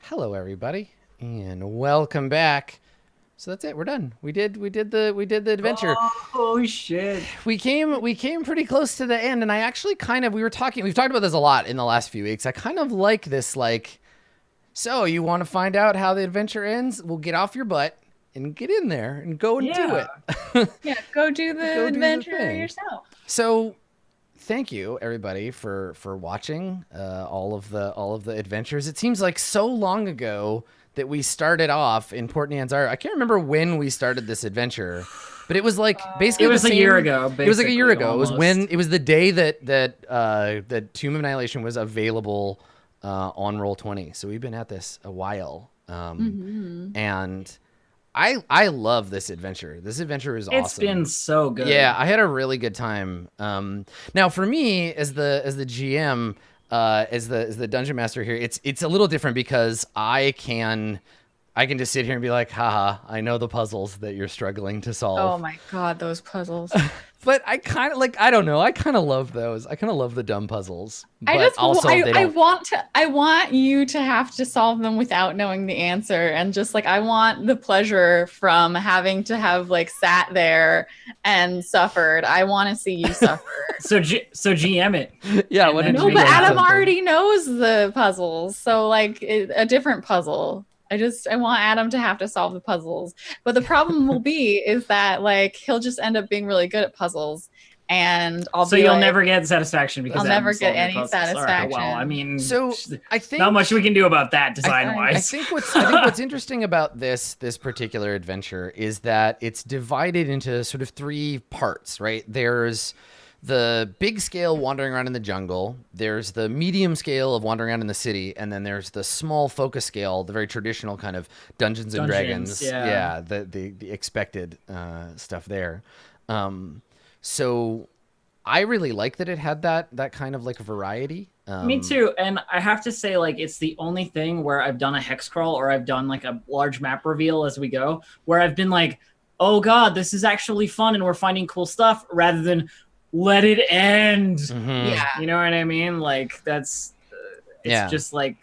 Hello, everybody, and welcome back. So that's it. We're done. We did the adventure. Oh shit. We came pretty close to the end, and I actually we've talked about this a lot in the last few weeks. I kind of like this, like, so you want to find out how the adventure ends? Well, get off your butt and get in there and go and do Yeah. it. Yeah, go do the Go do the adventure thing. yourself. So thank you everybody for watching all of the adventures. It seems like so long ago that we started off in Port Nyanzar. I can't remember when we started this adventure, but it was like basically It was the a year same- ago. It was like a year ago. Almost. It was the day that Tomb of Annihilation was available on Roll20. So we've been at this a while, and I love this adventure. This adventure is awesome. It's been so good. Yeah, I had a really good time. Now for me as the GM, as the dungeon master here, it's a little different because I can just sit here and be like, haha, I know the puzzles that you're struggling to solve. Oh my god, those puzzles. But I kind of I don't know, I kind of love those. I kind of love the dumb puzzles. But I want you to have to solve them without knowing the answer, and just like I want the pleasure from having to have like sat there and suffered. I want to see you suffer. So GM it. Yeah, And what then did No, you but get? Adam Something. already knows the puzzles, so like a different puzzle. I want Adam to have to solve the puzzles. But the problem will be is that like he'll just end up being really good at puzzles, and So you'll never get satisfaction because I'll never Adam's get solving any puzzles. All right, satisfaction. well, I mean, So I think not much we can do about that I design-wise. think what's interesting about this particular adventure is that it's divided into sort of three parts, right? There's the big scale wandering around in the jungle, there's the medium scale of wandering around in the city, and then there's the small focus scale, the very traditional kind of Dungeons and Dragons. yeah. The expected stuff there. So I really like that it had that kind of like variety. Me too. And I have to say, like, it's the only thing where I've done a hex crawl or I've done like a large map reveal as we go, where I've been like, oh god, this is actually fun and we're finding cool stuff, rather than let it end. Mhm. Yeah. You know what I mean? Like, that's it's Yeah. just like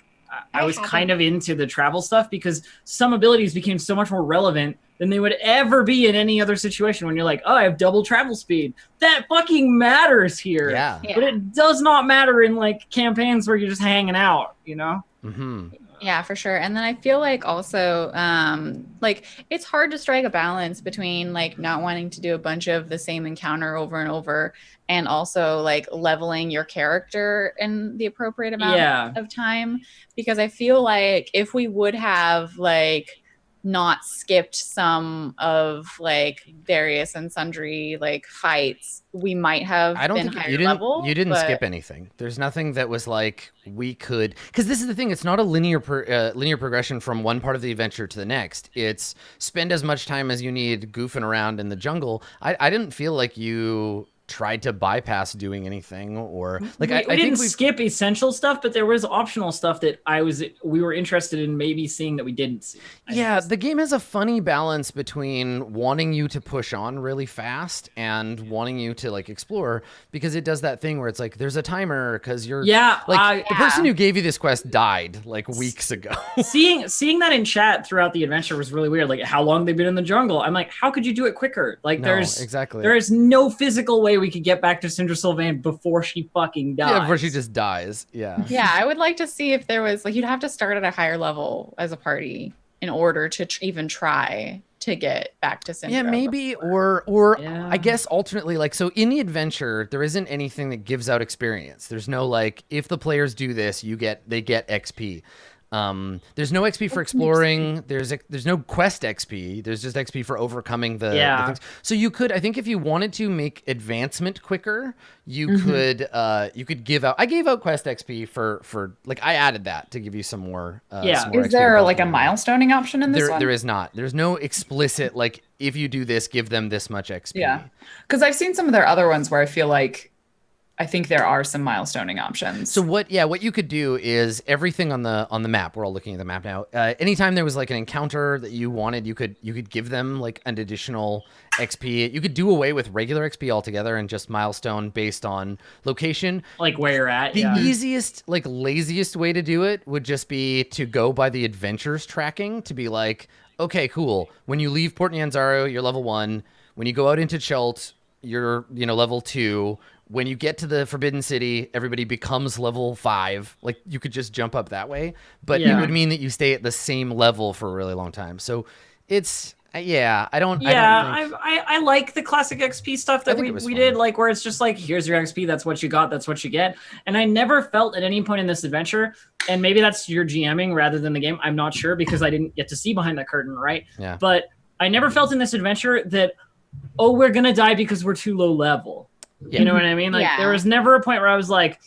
I I was haven't- kind of into the travel stuff because some abilities became so much more relevant than they would ever be in any other situation. When you're like, oh, I have double travel speed, that fucking matters here. Yeah. Yeah. But it does not matter in like campaigns where you're just hanging out, you know? Mm-hmm. Yeah, for sure. And then I feel like also like it's hard to strike a balance between like not wanting to do a bunch of the same encounter over and over, and also like leveling your character in the appropriate amount Yeah. of time. Because I feel like if we would have like not skipped some of like various and sundry like fights, we might have I don't been think higher you didn't. level. You didn't but- skip anything. There's nothing that was like we could, because this is the thing. It's not a linear progression from one part of the adventure to the next. It's spend as much time as you need goofing around in the jungle. I didn't feel like you tried to bypass doing anything, or like we I didn't think we skip essential stuff, but there was optional stuff that we were interested in maybe seeing that we didn't see. Yeah, the game has a funny balance between wanting you to push on really fast and wanting you to like explore, because it does that thing where it's like there's a timer because you're Yeah, like the person Yeah. who gave you this quest died like weeks ago. seeing that in chat throughout the adventure was really weird. Like, how long they've been in the jungle. I'm like, how could you do it quicker? Like, No, exactly. there is no physical way we could get back to Cinder Sylvain before she fucking dies. Yeah, before she just dies. Yeah. Yeah, I would like to see if there was like you'd have to start at a higher level as a party in order to even try to get back to Syndra. Yeah, maybe, or Yeah. I guess alternately, like, so in the adventure, there isn't anything that gives out experience. There's no like, if the players do this, they get XP. There's no XP for exploring. There's no quest XP. There's just XP for overcoming the things. So you could, I think, if you wanted to make advancement quicker, you could give out. I gave out quest XP for like I added that to give you some more. Some more Is XP there above like a the- milestoning option in this one? There is not. There's no explicit like if you do this, give them this much XP. Yeah. Because I've seen some of their other ones where I feel like I think there are some milestoning options. So what you could do is everything on the map. We're all looking at the map now. Anytime there was like an encounter that you wanted, you could give them like an additional XP. You could do away with regular XP altogether and just milestone based on location. Like where you're at. The easiest, like laziest way to do it would just be to go by the adventures tracking, to be like, okay, cool. When you leave Port Nyanzaru, you're level 1. When you go out into Chult, you're, level 2. When you get to the Forbidden City, everybody becomes level 5. Like, you could just jump up that way. But it would mean that you stay at the same level for a really long time. So it's, I don't think... I like the classic XP stuff that we did, like, where it's just like, here's your XP, that's what you got, that's what you get. And I never felt at any point in this adventure, and maybe that's your GMing rather than the game, I'm not sure, because I didn't get to see behind that curtain, right? Yeah. But I never felt in this adventure that, oh, we're gonna die because we're too low level. Yeah. You know what I mean? Like, there was never a point where I was like,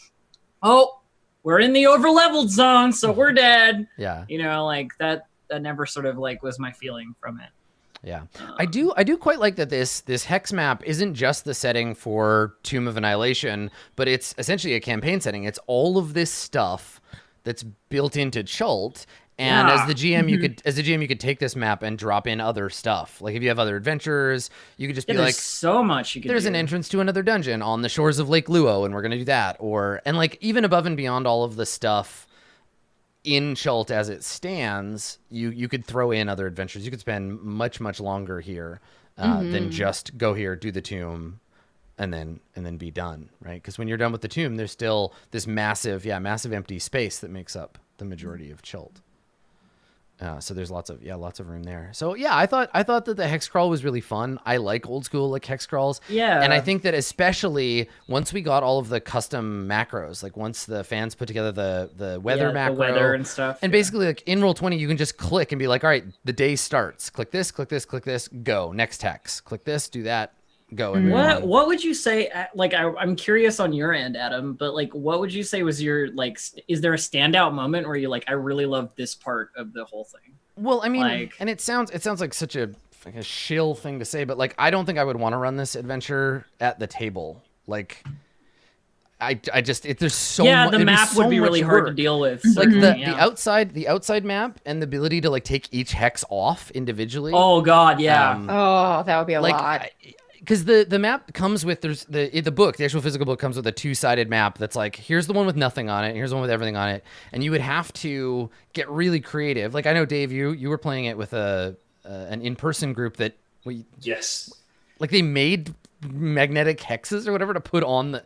oh, we're in the over-leveled zone, so we're dead. Yeah. Like, that never sort of, like, was my feeling from it. Yeah. I do quite like that this hex map isn't just the setting for Tomb of Annihilation, but it's essentially a campaign setting. It's all of this stuff that's built into Chult. And as the GM, you could take this map and drop in other stuff. Like if you have other adventures, you could just be like, so much you could there's do. An entrance to another dungeon on the shores of Lake Luo, and we're gonna do that. And like even above and beyond all of the stuff in Chult as it stands, you could throw in other adventures. You could spend much longer here than just go here, do the tomb, and then be done, right? Because when you're done with the tomb, there's still this massive empty space that makes up the majority of Chult. So there's lots of room there. So I thought that the hex crawl was really fun. I like old school like hex crawls. Yeah. And I think that especially once we got all of the custom macros, like once the fans put together the weather macro, the weather and stuff, and basically like in Roll20 you can just click and be like, all right, the day starts. Click this, go. Next hex. Click this, do that. Go. And what would you say, like I'm curious on your end, Adam, but like what would you say was your, like, is there a standout moment where you're like, I really love this part of the whole thing? Well, I mean, like, and it sounds like such a shill thing to say, but like I don't think I would want to run this adventure at the table. Like I just there's so much. The map would be really hard to deal with. Like the outside map and the ability to like take each hex off individually. Oh god, yeah. That would be a lot. Because the map comes with, the actual physical book comes with a 2-sided map that's like, here's the one with nothing on it, here's the one with everything on it, and you would have to get really creative. Like I know, Dave, you were playing it with an in-person group that yes, like they made magnetic hexes or whatever to put on the.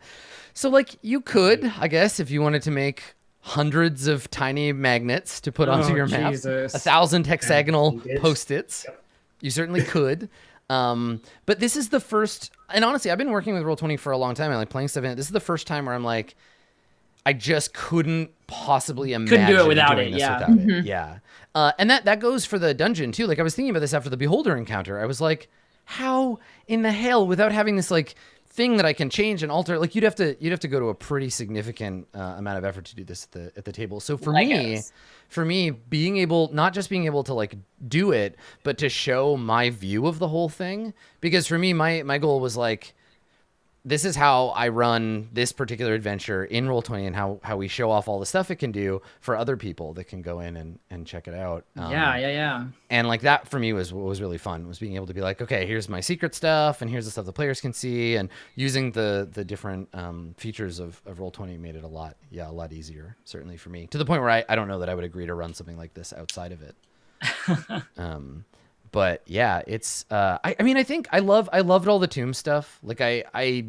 So like you could, I guess, if you wanted to make hundreds of tiny magnets to put onto your map, 1,000 hexagonal Post-its, you certainly could. But this is the first, and honestly, I've been working with Roll20 for a long time. I like playing stuff in it. This is the first time where I'm like, I just couldn't possibly imagine couldn't do it without doing it. This Yeah. without it. Yeah. And that goes for the dungeon too. Like I was thinking about this after the Beholder encounter. I was like, how in the hell, without having this like thing that I can change and alter, like you'd have to go to a pretty significant amount of effort to do this at the table. So for me, not just being able to like do it, but to show my view of the whole thing, because for me, my goal was like, this is how I run this particular adventure in Roll20 and how we show off all the stuff it can do for other people that can go in and check it out. Yeah. And like that for me was what was really fun, was being able to be like, okay, here's my secret stuff and here's the stuff the players can see, and using the different features of Roll20 made it a lot easier, certainly for me, to the point where I don't know that I would agree to run something like this outside of it. But yeah, it's I mean, I think I loved all the tomb stuff. Like I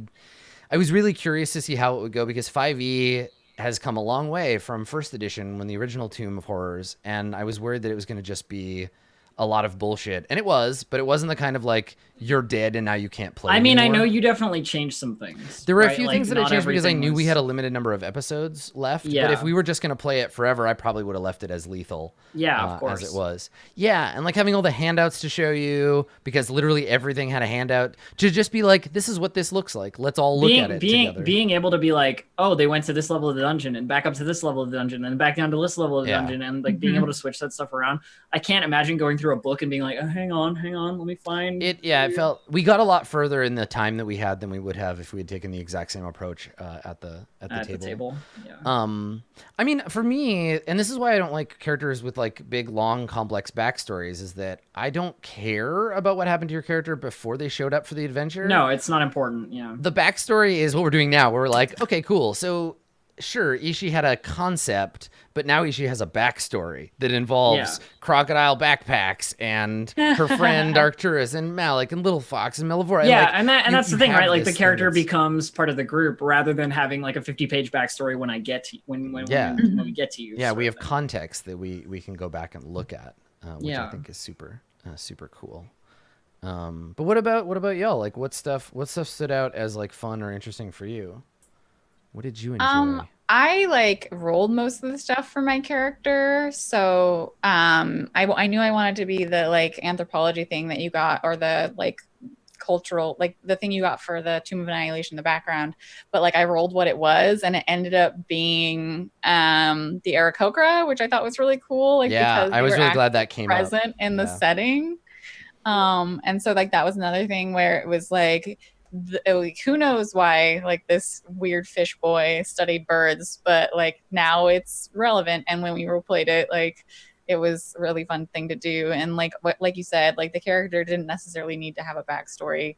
was really curious to see how it would go, because 5e has come a long way from first edition when the original Tomb of Horrors, and I was worried that it was going to just be a lot of bullshit, and it was, but it wasn't the kind of like you're dead and now you can't play anymore. I know you definitely changed some things. There were a few things that I changed because I knew we had a limited number of episodes left. But if we were just going to play it forever, I probably would have left it as lethal. Of course. As it was. Yeah, and like having all the handouts to show you, because literally everything had a handout, to just be like, this is what this looks like. Let's all look at it together. Being able to be like, oh, they went to this level of the dungeon and back up to this level of the dungeon and back down to this level of the dungeon, and like being able to switch that stuff around. I can't imagine going through through a book and being like, oh, hang on, let me find it felt we got a lot further in the time that we had than we would have if we had taken the exact same approach at the table. Yeah. I mean, for me, and this is why I don't like characters with like big, long, complex backstories, is that I don't care about what happened to your character before they showed up for the adventure. No, it's not important. Yeah. The backstory is what we're doing now, where we're like, okay, cool. So sure, Ishii had a concept, but now Ishii has a backstory that involves crocodile backpacks and her friend Arcturus and Malik and Little Fox and Melivora. Yeah, and that's the thing, right? Like the this character thing becomes part of the group rather than having like a 50-page backstory when I get to when we get to you. Yeah, we have context that we can go back and look at, which I think is super cool. But what about y'all? Like, what stuff stood out as like fun or interesting for you? What did you enjoy? I like rolled most of the stuff for my character, so I knew I wanted to be the like anthropology thing that you got, or the like cultural, like the thing you got for the Tomb of Annihilation, the background. But like I rolled what it was, and it ended up being the Aarakocra, which I thought was really cool. Like, yeah, I was really glad that came present in the setting. And so like that was another thing where it was like, who knows why like this weird fish boy studied birds, but like now it's relevant. And when we role played it, like it was a really fun thing to do. And like like you said, like the character didn't necessarily need to have a backstory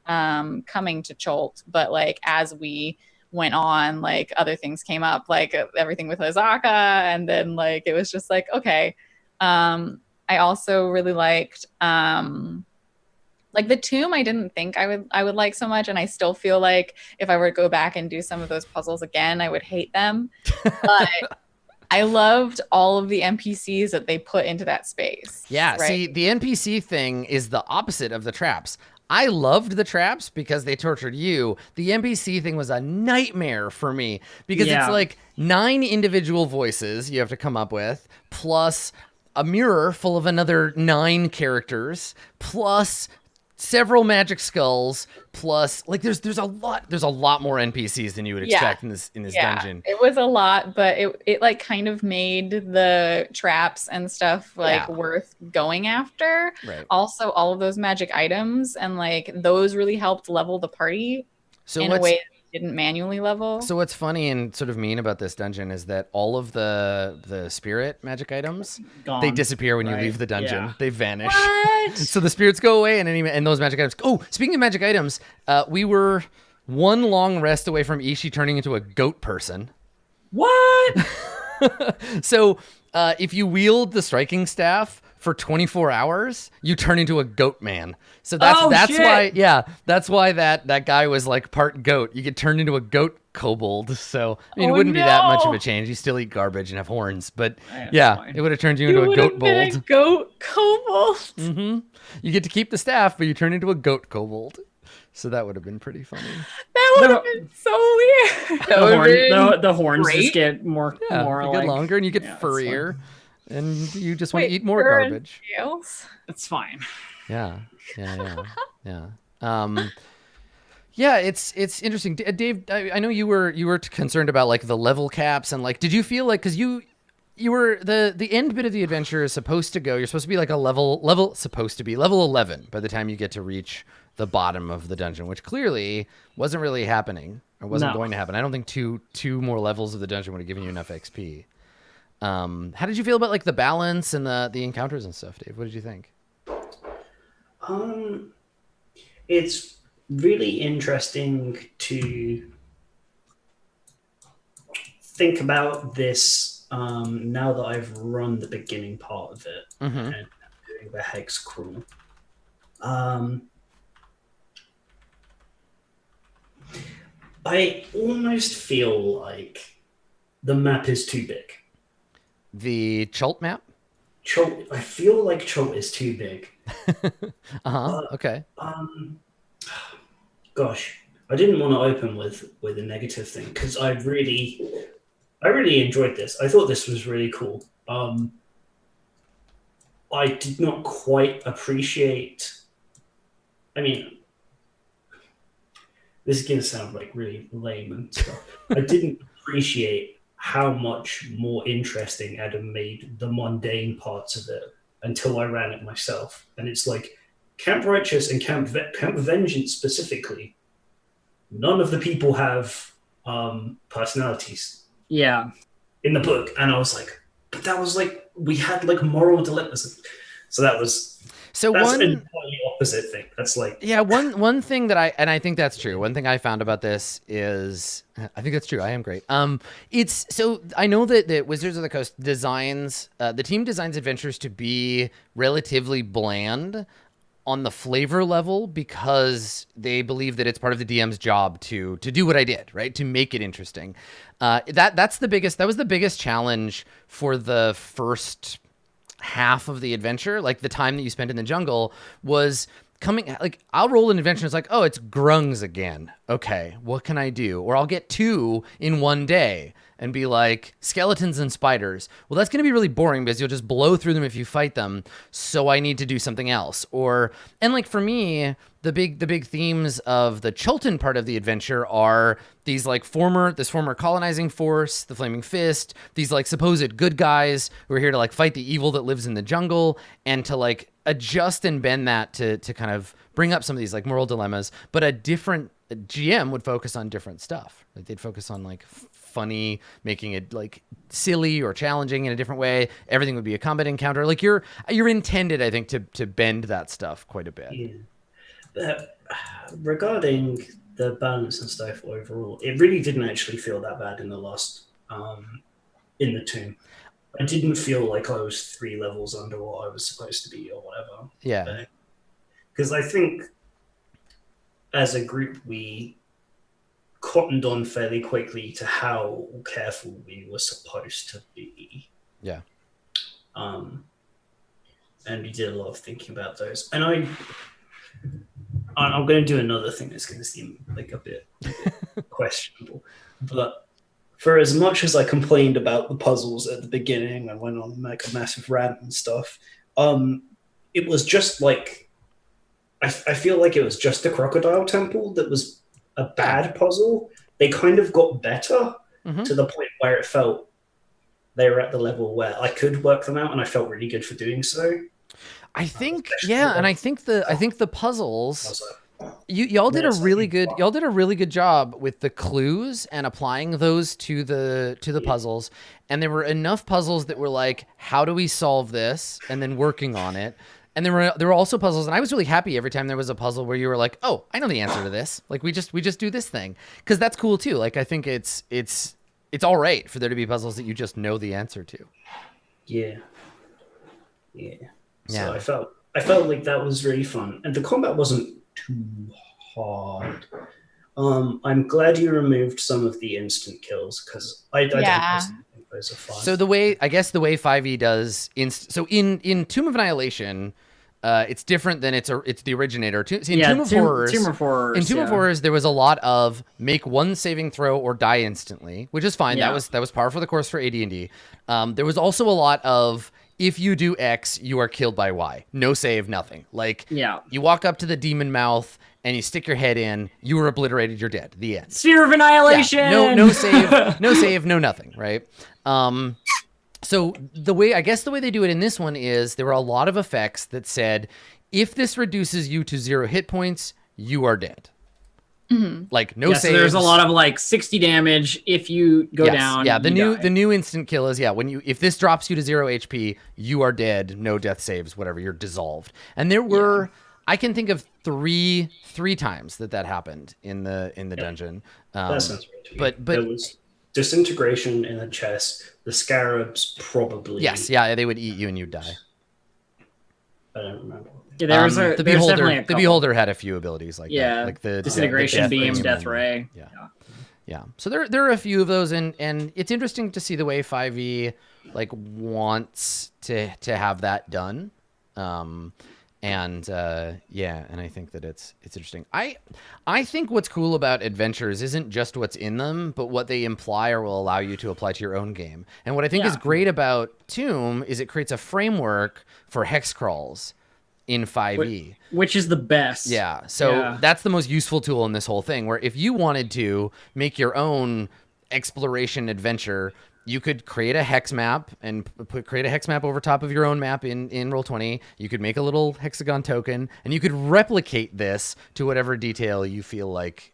coming to Chult, but like as we went on, like other things came up, like everything with Azaka, and then like it was just like, okay. I also really liked like the tomb. I didn't think I would like so much, and I still feel like if I were to go back and do some of those puzzles again, I would hate them. But I loved all of the NPCs that they put into that space. Yeah, right? See, the NPC thing is the opposite of the traps. I loved the traps because they tortured you. The NPC thing was a nightmare for me because it's like 9 individual voices you have to come up with, plus a mirror full of another 9 characters, plus several magic skulls, plus like there's a lot more NPCs than you would expect in this dungeon. It was a lot, but it like kind of made the traps and stuff like worth going after. Right. Also, all of those magic items and like those really helped level the party in a way that didn't manually level. So what's funny and sort of mean about this dungeon is that all of the spirit magic items, they disappear when you leave the dungeon. They vanish. What? So the spirits go away, and those magic items. Oh, speaking of magic items, we were one long rest away from Ishii turning into a goat person. What? So if you wield the striking staff for 24 hours, you turn into a goat man. So that's why that guy was like part goat. You get turned into a goat kobold. So I mean, it wouldn't be that much of a change. You still eat garbage and have horns, but it would have turned you into a goat bold. A goat kobold. Mm-hmm. You get to keep the staff, but you turn into a goat kobold. So that would have been pretty funny. That would have been so weird. The horns just get more like, longer, and you get furrier, and you just want to eat more garbage. It's fine. Yeah. It's interesting. Dave, I know you were concerned about like the level caps, and like, did you feel like, because you were the end bit of the adventure is supposed to go, you're supposed to be like a level 11 by the time you get to reach the bottom of the dungeon, which clearly wasn't really happening or wasn't going to happen. I don't think two more levels of the dungeon would have given you enough XP. How did you feel about like the balance and the encounters and stuff, Dave? What did you think? It's really interesting to think about this now that I've run the beginning part of it and doing the hex crawl. I almost feel like the map is too big. The Chult map? Chult, I feel like Chult is too big. Okay. Gosh, I didn't want to open with a negative thing because I really enjoyed this. I thought this was really cool. I did not quite appreciate. I mean, this is gonna sound like really lame and stuff. I didn't appreciate how much more interesting Adam made the mundane parts of it until I ran it myself. And it's like Camp Righteous and Camp Vengeance specifically, none of the people have personalities Yeah. in the book. And I was like, but that was like, we had like moral dilemmas. So that's an entirely opposite thing. That's like, yeah, one thing that I think that's true. One thing I found about this is, I think that's true. I am great. It's so I know that Wizards of the Coast designs, the team designs adventures to be relatively bland on the flavor level because they believe that it's part of the DM's job to do what I did, right? To make it interesting. That was the biggest challenge for the first half of the adventure. Like the time that you spent in the jungle was coming, like I'll roll an adventure. It's like, oh, it's grungs again. Okay, what can I do? Or I'll get 2 in one day and be like skeletons and spiders. Well, that's going to be really boring because you'll just blow through them if you fight them. So I need to do something else. And like for me, the big themes of the Chultan part of the adventure are these like this former colonizing force, the Flaming Fist, these like supposed good guys who are here to like fight the evil that lives in the jungle and to like adjust and bend that to kind of bring up some of these like moral dilemmas. But a different GM would focus on different stuff. Like they'd focus on like funny, making it like silly or challenging in a different way. Everything would be a combat encounter. Like you're intended, I think, to bend that stuff quite a bit. Yeah. Regarding the balance and stuff overall, it really didn't actually feel that bad in the last in the tomb. I didn't feel like I was 3 levels under what I was supposed to be or whatever. Yeah. Because I think as a group we cottoned on fairly quickly to how careful we were supposed to be. Yeah. And we did a lot of thinking about those. And I'm going to do another thing that's going to seem like a bit questionable. But for as much as I complained about the puzzles at the beginning and went on like a massive rant and stuff, it was just like, I feel like it was just the Crocodile Temple that was a bad puzzle. They kind of got better to the point where it felt they were at the level where I could work them out, and I felt really good for doing so. I think, and I think the puzzles, y'all did a really good job with the clues and applying those to the puzzles. And there were enough puzzles that were like, how do we solve this? And then working on it. And there were also puzzles, and I was really happy every time there was a puzzle where you were like, oh, I know the answer to this. Like we just do this thing, because that's cool too. Like I think it's all right for there to be puzzles that you just know the answer to. Yeah. So I felt like that was really fun, and the combat wasn't too hard. I'm glad you removed some of the instant kills because I don't think those are fun. So the way 5e does so in Tomb of Annihilation, it's different than it's the originator. In Tomb of Horrors, there was a lot of make one saving throw or die instantly, which is fine. Yeah. That was par for the course for AD&D. There was also a lot of if you do X, you are killed by Y. No save, nothing. Like you walk up to the demon mouth and you stick your head in, you were obliterated, you're dead. The end. Sphere of Annihilation. Yeah. No save, no nothing, right? So the way they do it in this one is there were a lot of effects that said, if this reduces you to 0 hit points, you are dead. Like no saves. So there's a lot of like 60 damage if you go down. Yeah, the new instant kill is if this drops you to 0 HP, you are dead. No death saves, whatever. You're dissolved. And there were I can think of three times that happened in the dungeon. That sounds right to me. But there was disintegration in the chest. The scarabs probably. Yes, yeah, they would eat you and you'd die. I don't remember. Yeah, the beholder had a few abilities like that, like the disintegration the beam, death ray. Yeah. So there are a few of those, and it's interesting to see the way 5e like wants to have that done. And I think that it's interesting. I think what's cool about adventures isn't just what's in them, but what they imply or will allow you to apply to your own game. And what I think is great about Tomb is it creates a framework for hex crawls in 5e. Which is the best. Yeah. So that's the most useful tool in this whole thing, where if you wanted to make your own exploration adventure, you could create a hex map and create a hex map over top of your own map in Roll20. You could make a little hexagon token, and you could replicate this to whatever detail you feel like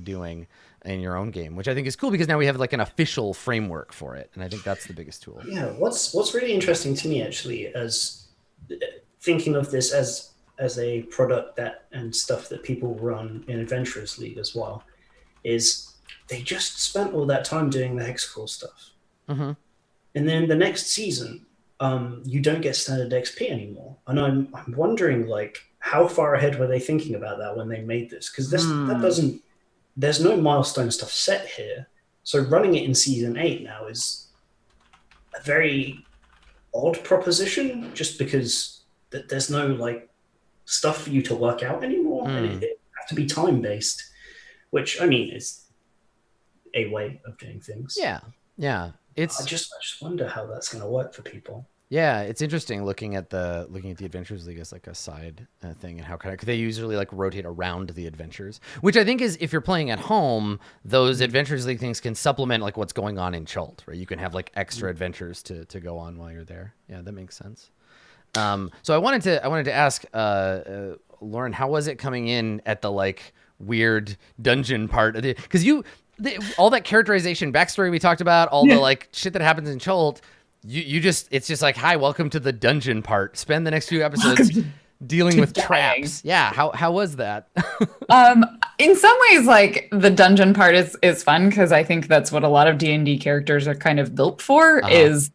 doing in your own game, which I think is cool because now we have like an official framework for it, and I think that's the biggest tool. Yeah, what's really interesting to me actually, as thinking of this as a product that and stuff that people run in Adventurers League as well, is they just spent all that time doing the hexacle stuff. Mm-hmm. And then the next season, you don't get standard XP anymore. And I'm wondering, like, how far ahead were they thinking about that when they made this? Because there's no milestone stuff set here. So running it in season 8 now is a very odd proposition, just because there's no like stuff for you to work out anymore. And it has to be time-based, which, I mean, is a way of doing things. Yeah. I just wonder how that's going to work for people. Yeah, it's interesting looking at the Adventures League as like a side thing, and how cause they usually like rotate around the adventures, which I think is, if you're playing at home, those Adventures League things can supplement like what's going on in Chult, right? You can have like extra adventures to go on while you're there. Yeah, that makes sense. So I wanted to ask Lauren, how was it coming in at the like weird dungeon part of because all that characterization backstory we talked about, all the like shit that happens in Chult, it's just like, hi, welcome to the dungeon part. Spend the next few episodes dealing with traps. Yeah. How was that? In some ways, like the dungeon part is fun, because I think that's what a lot of D&D characters are kind of built for, is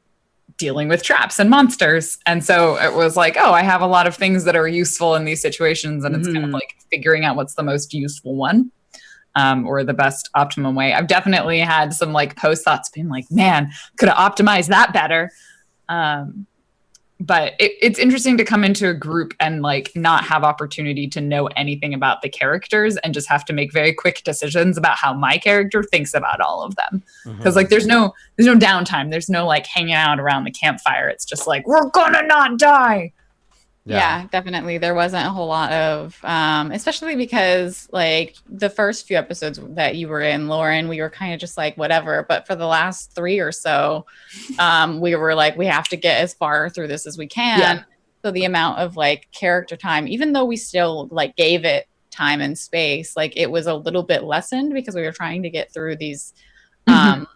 dealing with traps and monsters. And so it was like, oh, I have a lot of things that are useful in these situations, and it's kind of like figuring out what's the most useful one. Or the best optimum way. I've definitely had some like post thoughts being like, man, could have optimized that better. But it's interesting to come into a group and like not have opportunity to know anything about the characters, and just have to make very quick decisions about how my character thinks about all of them. Because like there's no downtime. There's no like hanging out around the campfire. It's just like, we're gonna not die. Yeah, definitely. There wasn't a whole lot of, especially because like the first few episodes that you were in, Lauren, we were kind of just like, whatever. But for the last 3 or so, we were like, we have to get as far through this as we can. Yeah. So the amount of like character time, even though we still like gave it time and space, like it was a little bit lessened because we were trying to get through these traps.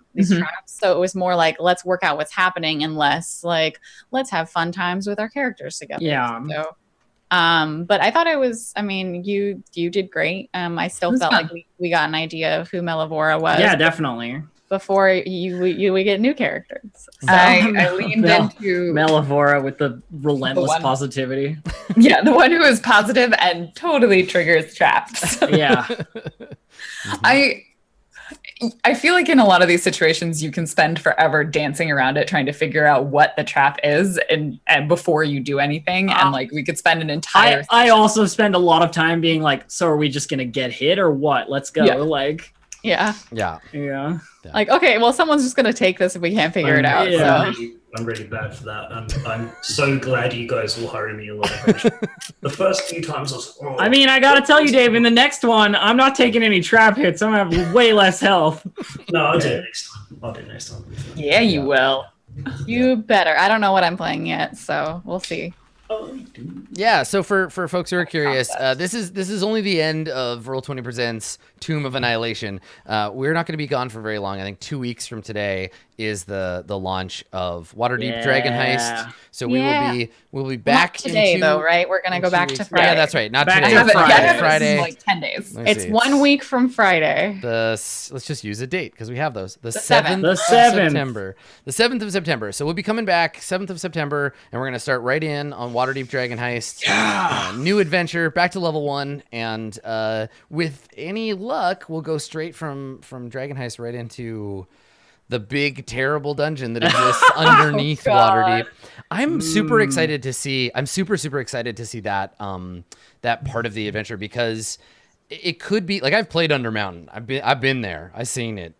So it was more like, let's work out what's happening, and less like, let's have fun times with our characters together. Yeah. So, but I thought it was, I mean, you did great. I still felt like we got an idea of who Melavora was. Yeah, definitely. Before we get new characters. So. I leaned into Melavora with the relentless positivity. Yeah, the one who is positive and totally triggers traps. Yeah. I feel like in a lot of these situations, you can spend forever dancing around it, trying to figure out what the trap is, and before you do anything. And like, we could spend an entire. I also spend a lot of time being like, so are we just gonna get hit or what? Let's go. Yeah. Like, yeah. Like, okay, well, someone's just gonna take this if we can't figure it out. Yeah. So. I'm really bad for that. I'm so glad you guys will hurry me along. The first few times I was like, oh. I mean, I gotta tell you, Dave, in the next one, I'm not taking any trap hits. I'm gonna have way less health. No, I'll do it next time. Yeah, you will. You better. I don't know what I'm playing yet, so we'll see. Yeah, so for folks who are curious, this is only the end of Roll20 Presents Tomb of Annihilation. We're not going to be gone for very long. I think 2 weeks from today is the launch of Waterdeep Dragon Heist. So we'll be back not today though, right? We're going to go back to Friday. Yeah, that's right. Not back today. Friday. Like 10 days. It's 1 week from Friday. Let's just use a date because we have those. The 7th of September. The 7th of September. So we'll be coming back 7th of September, and we're going to start right in on Waterdeep Dragon Heist. Yeah. New adventure, back to level 1, and with any luck, we'll go straight from Dragon Heist right into the big terrible dungeon that exists underneath Waterdeep. I'm super excited to see. I'm super excited to see that that part of the adventure, because it could be like, I've played Undermountain. I've been there. I've seen it.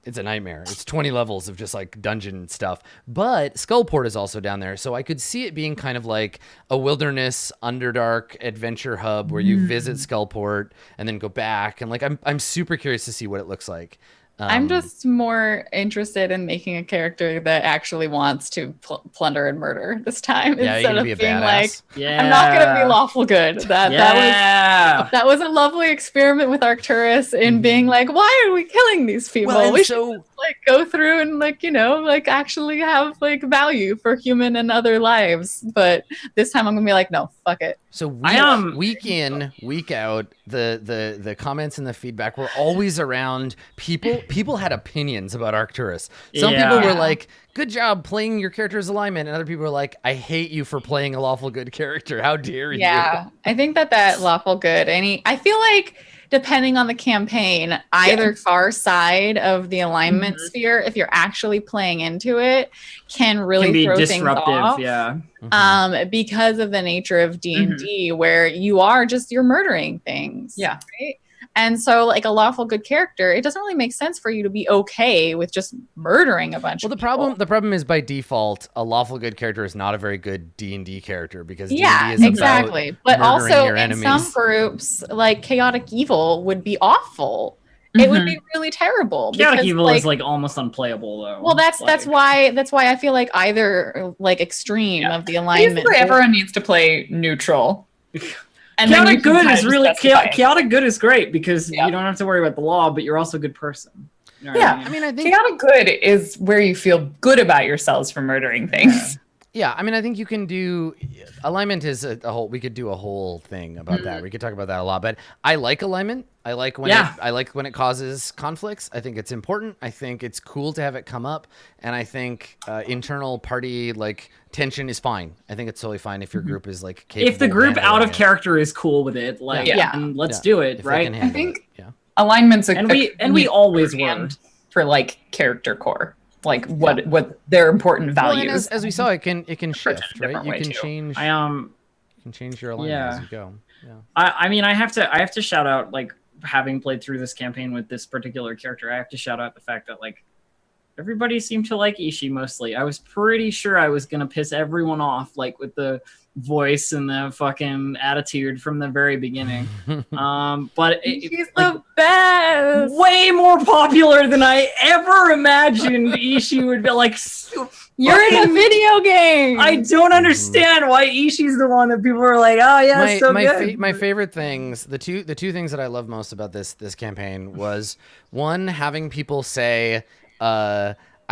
It's a nightmare. It's 20 levels of just like dungeon stuff. But Skullport is also down there, so I could see it being kind of like a wilderness Underdark adventure hub where you visit Skullport and then go back. And like, I'm super curious to see what it looks like. I'm just more interested in making a character that actually wants to plunder and murder this time Yeah, you're instead gonna of be a being badass. like, Yeah. I'm not gonna be lawful good. Yeah. That was a lovely experiment with Arcturus in being like, why are we killing these people? Well, and We so- should just, like go through and like, you know, like actually have like value for human and other lives. But this time I'm gonna be like, no, fuck it. So week in, week out, the comments and the feedback were always around people had opinions about Arcturus. Some people were like, good job playing your character's alignment, and other people were like, I hate you for playing a lawful good character. How dare you? Yeah, I think that lawful good. I feel like depending on the campaign, either far side of the alignment sphere, if you're actually playing into it, can really be throw disruptive. things off. Yeah. Because of the nature of D&D, where you're murdering things. Yeah. Right? And so, like a lawful good character, it doesn't really make sense for you to be okay with just murdering a bunch of people. The problem is by default, a lawful good character is not a very good D&D character because D&D Yeah, is exactly. about But murdering also your in enemies. some groups, like chaotic evil would be awful. It would be really terrible. Chaotic because, evil like, is like almost unplayable though. well, that's why I feel like either like extreme of the alignment. Basically, everyone needs to play neutral. And chaotic good is really chaotic. chaotic good is great because you don't have to worry about the law, but you're also a good person. You know what Yeah, I mean? I mean, I think chaotic good is where you feel good about yourselves for murdering things. Yeah, I mean, I think you can do alignment is a whole. We could do a whole thing about that. We could talk about that a lot. But I like alignment. I like when it causes conflicts. I think it's important. I think it's cool to have it come up, and I think internal party like tension is fine. I think it's totally fine if your group is like capable If the group of out of handling it. character is cool with it, like and let's do it, If they right? can handle think- it, yeah. Alignment's a And we always were. shorthand for like character core, like what their important Well, values. and as we saw, it can shift, a right? different You way, can too. change. I You can change your alignment yeah. as you go. Yeah. I mean, I have to shout out, like, having played through this campaign with this particular character, I have to shout out the fact that, like, everybody seemed to like Ishii mostly. I was pretty sure I was going to piss everyone off, like, with the voice and the fucking attitude from the very beginning. But She's like, the best. way more popular than I ever imagined Ishii would be. Like, You're in a video game. I don't understand why Ishii's the one that people are like, oh yeah, it's so good. My favorite things, the two things that I love most about this campaign was one, having people say,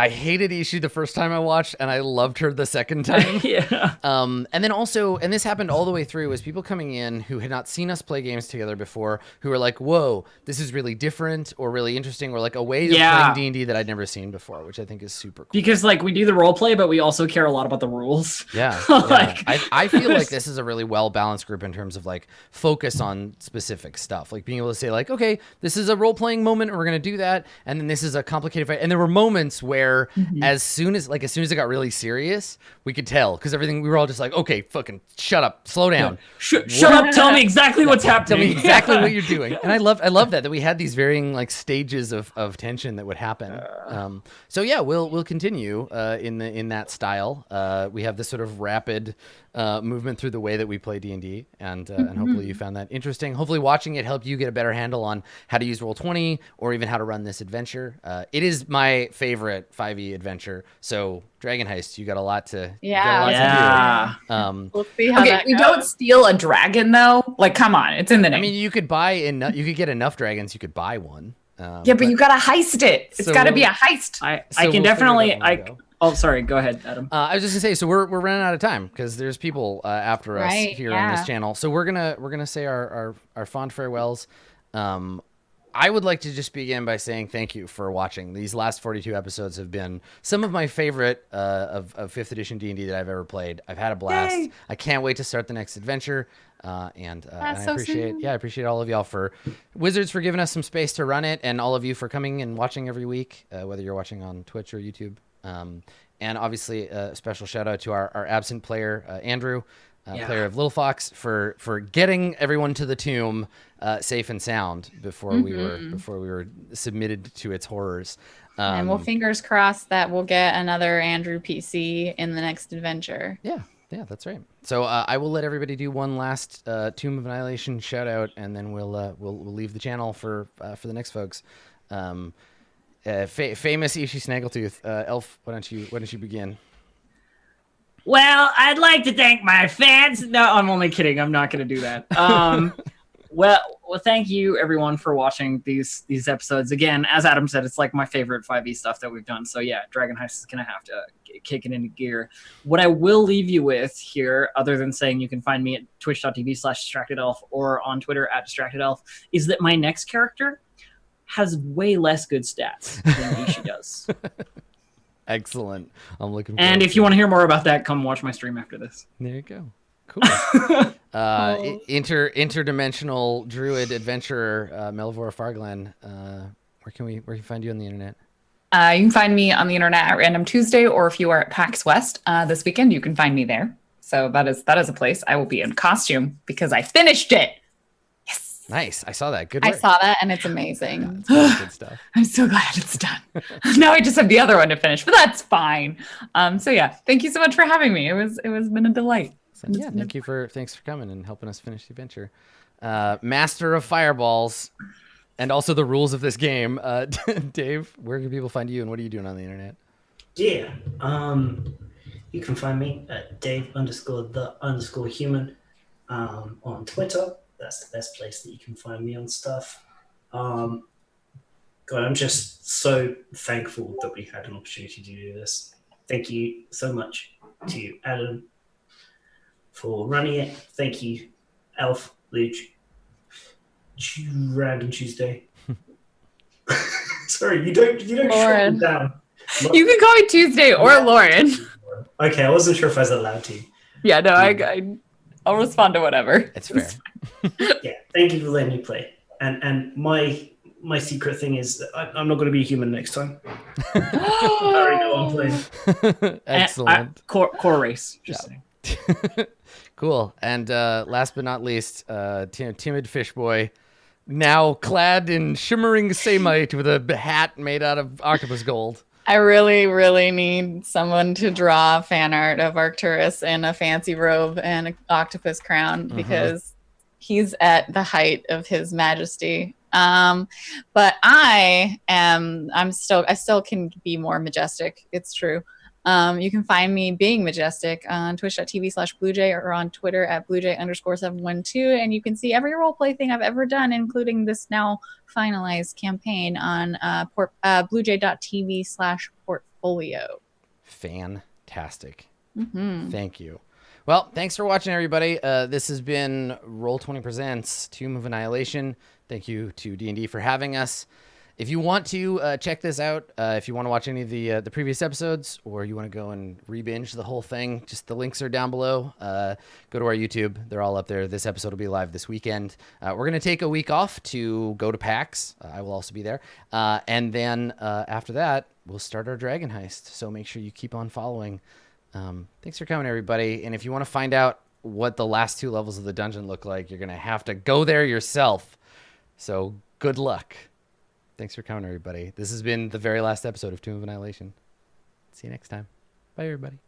I hated Ishii the first time I watched, and I loved her the second time. Yeah. And then also, and this happened all the way through, was people coming in who had not seen us play games together before, who were like, whoa, this is really different or really interesting, or like a way of playing D&D that I'd never seen before, which I think is super cool. Because, like, we do the role play, but we also care a lot about the rules. Yeah. Like- I feel like this is a really well-balanced group in terms of like focus on specific stuff, like being able to say like, okay, this is a role-playing moment and we're going to do that. And then this is a complicated fight. And there were moments where as soon as it got really serious, we could tell, because we were all just like, okay, fucking shut up, slow down. Shut up, tell me exactly what's happening. Tell me exactly what you're doing. And I love that we had these varying like stages of tension that would happen. So yeah, we'll continue in that style. We have this sort of rapid movement through the way that we play D&D, and hopefully you found that interesting. Hopefully watching it helped you get a better handle on how to use Roll20 or even how to run this adventure. It is my favorite 5e adventure. So Dragon Heist, you got a lot to do. We'll see how that we goes. don't steal a dragon though. Like, come on, it's in the name. I mean, you could get enough dragons. You could buy one. But you gotta heist it. It's So gotta be a heist. I So can we'll definitely. figure that one out. Oh, sorry. Go ahead, Adam. I was just gonna say, so we're running out of time because there's people after us Right, here on this yeah. channel. So we're gonna say our fond farewells. I would like to just begin by saying thank you for watching. These last 42 episodes have been some of my favorite of 5th edition D&D that I've ever played. I've had a blast. Yay. I can't wait to start the next adventure. And I so appreciate all of y'all for Wizards for giving us some space to run it, and all of you for coming and watching every week, whether you're watching on Twitch or YouTube. And obviously a special shout out to our absent player, Andrew, player of Little Fox, for getting everyone to the tomb safe and sound before we were submitted to its horrors. And we'll fingers crossed that we'll get another Andrew PC in the next adventure. Yeah, that's right. So I will let everybody do one last Tomb of Annihilation shout out, and then we'll leave the channel for the next folks. famous Ishi Snaggletooth. Elf, why don't you begin? Well, I'd like to thank my fans. No, I'm only kidding. I'm not going to do that. Well, thank you everyone for watching these episodes. Again, as Adam said, it's like my favorite 5e stuff that we've done. So yeah, Dragon Heist is going to have to kick it into gear. What I will leave you with here, other than saying you can find me at twitch.tv/distractedelf or on Twitter at distractedelf, is that my next character has way less good stats than Ishi does. Excellent. I'm looking forward And if you want to hear more about that, come watch my stream after this. There you go. Cool. Interdimensional druid adventurer Melvora Farglen. Where can we find you on the internet? You can find me on the internet at Random Tuesday, or if you are at PAX West this weekend, you can find me there. So that is a place. I will be in costume because I finished it. Yes. Nice. I saw that. Good I work. saw that, and it's amazing. Yeah, it's good stuff. I'm so glad it's done. Now I just have the other one to finish, but that's fine. So yeah, thank you so much for having me. It was been a delight. So, yeah, thanks for coming and helping us finish the adventure. Master of Fireballs, and also the rules of this game. Dave, where can people find you, and what are you doing on the internet? Yeah. You can find me at Dave_the_human on Twitter. That's the best place that you can find me on stuff. God, I'm just so thankful that we had an opportunity to do this. Thank you so much to Adam for running it. Thank you, Elf, Luch, Random Tuesday. Sorry, you don't shut Lauren. me down. You can call me Tuesday or Lauren. Okay, I wasn't sure if I was allowed to. Yeah, no, I'll respond to whatever. It's fair. Yeah, thank you for letting me play. And my secret thing is that I'm not going to be a human next time. I already know I'm playing. Excellent. Core race. Just saying. Cool. And last but not least, timid fish boy, now clad in shimmering samite with a hat made out of octopus gold. I really, really need someone to draw fan art of Arcturus in a fancy robe and an octopus crown because he's at the height of his majesty. But I still can be more majestic. It's true. You can find me being majestic on twitch.tv/bluejay or on Twitter at bluejay_712. And you can see every roleplay thing I've ever done, including this now finalized campaign on bluejay.tv/portfolio. Fantastic. Mm-hmm. Thank you. Well, thanks for watching, everybody. This has been Roll20 Presents Tomb of Annihilation. Thank you to D&D for having us. If you want to check this out, if you want to watch any of the previous episodes, or you want to go and re-binge the whole thing, just the links are down below. Go to our YouTube. They're all up there. This episode will be live this weekend. We're going to take a week off to go to PAX. I will also be there. And then after that, we'll start our Dragon Heist. So make sure you keep on following. Thanks for coming, everybody. And if you want to find out what the last 2 levels of the dungeon look like, you're going to have to go there yourself. So good luck. Thanks for coming, everybody. This has been the very last episode of Tomb of Annihilation. See you next time. Bye, everybody.